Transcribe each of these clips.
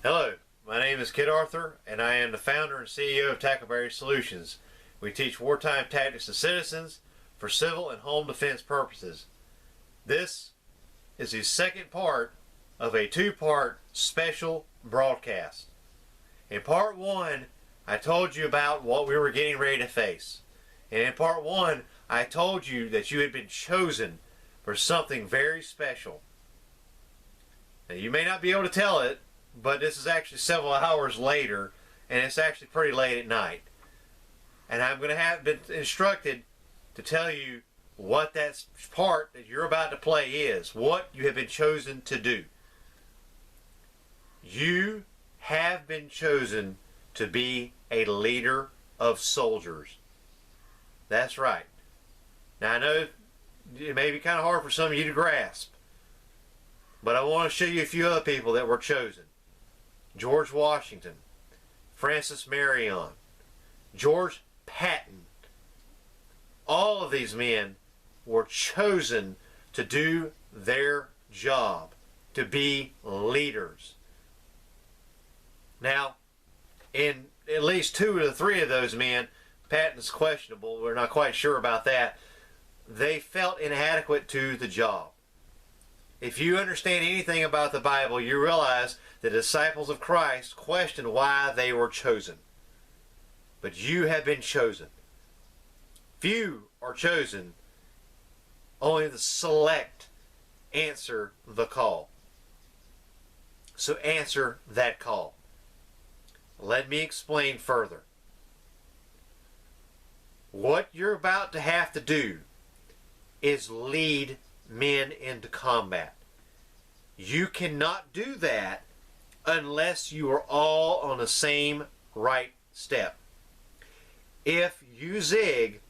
Hello, my name is Kid Arthur, and I am the founder and CEO of Tackleberry Solutions. We teach wartime tactics to citizens for civil and home defense purposes. This is the second part of a two-part special broadcast. In part one, I told you about what we were getting ready to face. And in part one, I told you that you had been chosen for something very special. Now, you may not be able to tell it, but this is actually several hours later, and it's actually pretty late at night. And I'm going to have been instructed to tell you what that part that you're about to play is, what you have been chosen to do. You have been chosen to be a leader of soldiers. That's right. Now I know it may be kind of hard for some of you to grasp, but I want to show you a few other people that were chosen. George Washington, Francis Marion, George Patton. All of these men were chosen to do their job, to be leaders. Now, in at least two of the three of those men, Patton's questionable, we're not quite sure about that, they felt inadequate to the job. If you understand anything about the Bible, you realize the disciples of Christ questioned why they were chosen. But you have been chosen. Few are chosen. Only the select answer the call. So answer that call. Let me explain further. What you're about to have to do is lead men into combat. You cannot do that unless you are all on the same right step. If you zig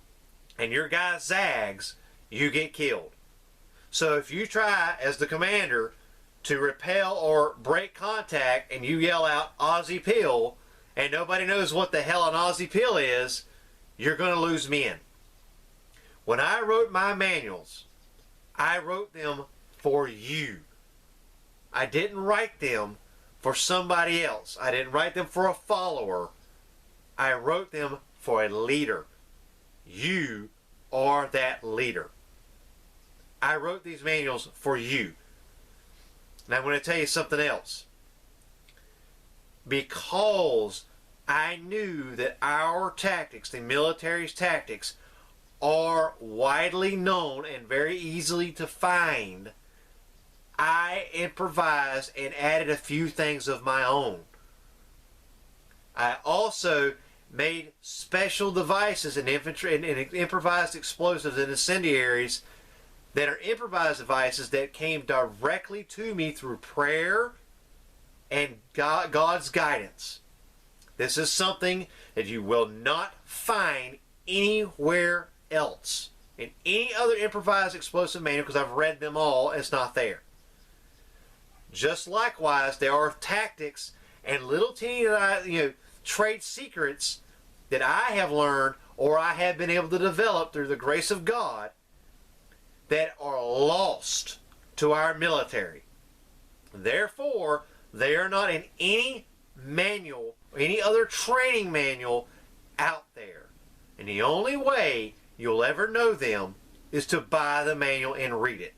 and your guy zags, you get killed. So if you try as the commander to repel or break contact and you yell out Aussie Pill and nobody knows what the hell an Aussie Pill is, you're going to lose men. When I wrote my manuals, I wrote them for you. I didn't write them for somebody else. I didn't write them for a follower. I wrote them for a leader. You are that leader. I wrote these manuals for you. Now I'm going to tell you something else. Because I knew that our tactics, the military's tactics, are widely known and very easily to find, I improvised and added a few things of my own. I also made special devices and improvised explosives and incendiaries that are improvised devices that came directly to me through prayer and God's guidance. This is something that you will not find anywhere else in any other improvised explosive manual, because I've read them all. It's not there. Just likewise, there are tactics and little teeny trade secrets that I have learned or I have been able to develop through the grace of God that are lost to our military. Therefore, they are not in any manual, any other training manual out there. And the only way you'll ever know them is to buy the manual and read it.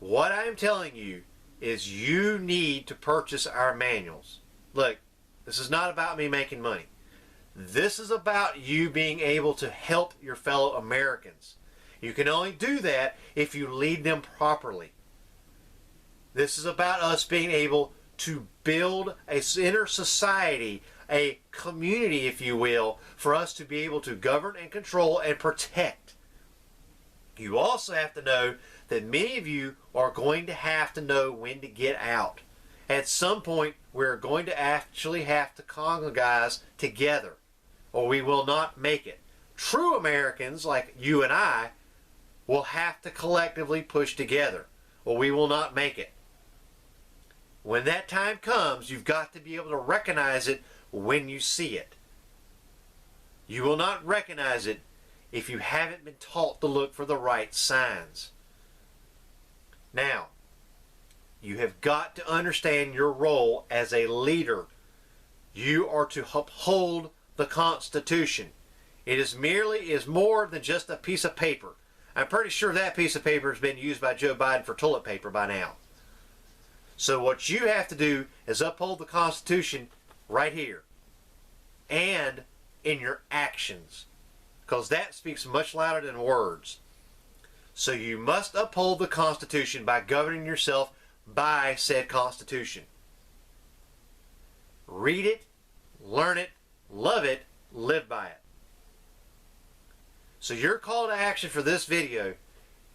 What I'm telling you is you need to purchase our manuals. Look, this is not about me making money. This is about you being able to help your fellow Americans. You can only do that if you lead them properly. This is about us being able to build an inner society, a community, if you will, for us to be able to govern and control and protect. You also have to know that many of you are going to have to know when to get out. At some point, we're going to actually have to congregate together, or we will not make it. True Americans, like you and I, will have to collectively push together, or we will not make it. When that time comes, you've got to be able to recognize it when you see it. You will not recognize it if you haven't been taught to look for the right signs. Now, You have got to understand your role as a leader. You are to uphold the Constitution. It is more than just a piece of paper. I'm pretty sure that piece of paper has been used by Joe Biden for toilet paper by now. So what you have to do is uphold the Constitution right here and in your actions, because that speaks much louder than words. So you must uphold the Constitution by governing yourself by said Constitution. Read it, learn it, love it, live by it. So your call to action for this video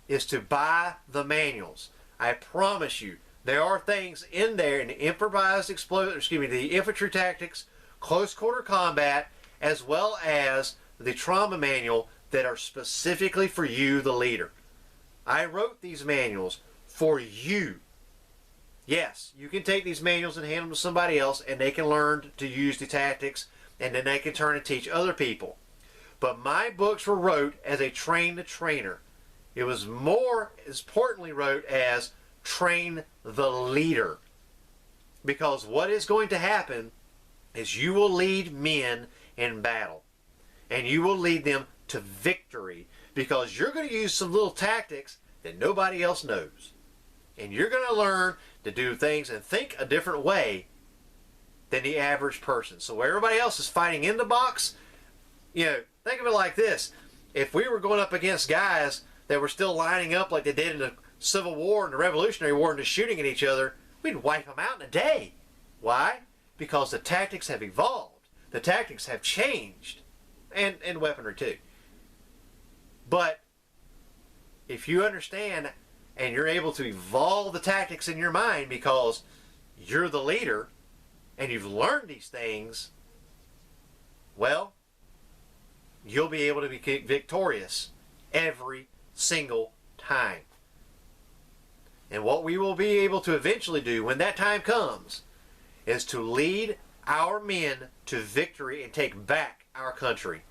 is to buy the manuals. I promise you, there are things in there in the the infantry tactics, close quarter combat, as well as the trauma manual that are specifically for you, the leader. I wrote these manuals for you. Yes, you can take these manuals and hand them to somebody else and they can learn to use the tactics and then they can turn and teach other people. But my books were wrote as a train the trainer. It was more importantly wrote as train the leader. Because what is going to happen is you will lead men in battle. And you will lead them to victory. Because you're going to use some little tactics that nobody else knows. And you're going to learn to do things and think a different way than the average person. So where everybody else is fighting in the box, you know, think of it like this. If we were going up against guys that were still lining up like they did in the Civil War and the Revolutionary War and just shooting at each other, we'd wipe them out in a day. Why? Because the tactics have evolved. The tactics have changed. And weaponry too. But if you understand and you're able to evolve the tactics in your mind because you're the leader and you've learned these things, well, you'll be able to be victorious every single time. And what we will be able to eventually do when that time comes is to lead our men to victory and take back our country.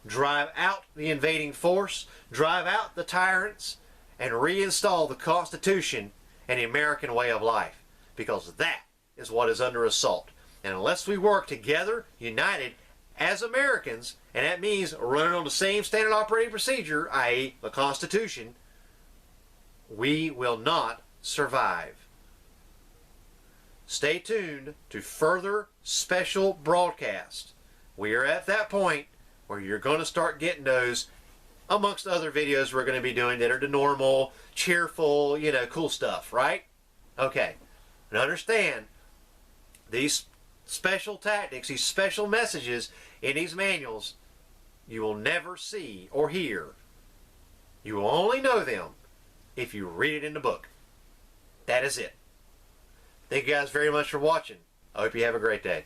Drive out the invading force, drive out the tyrants, and reinstall the Constitution and the American way of life. Because that is what is under assault. And unless we work together, united, as Americans, and that means running on the same standard operating procedure, i.e. the Constitution, we will not survive. Stay tuned to further special broadcasts. We are at that point where you're going to start getting those amongst other videos we're going to be doing that are the normal, cheerful, you know, cool stuff, right? Okay. And understand, these special tactics, these special messages in these manuals, you will never see or hear. You will only know them if you read it in the book. That is it. Thank you guys very much for watching. I hope you have a great day.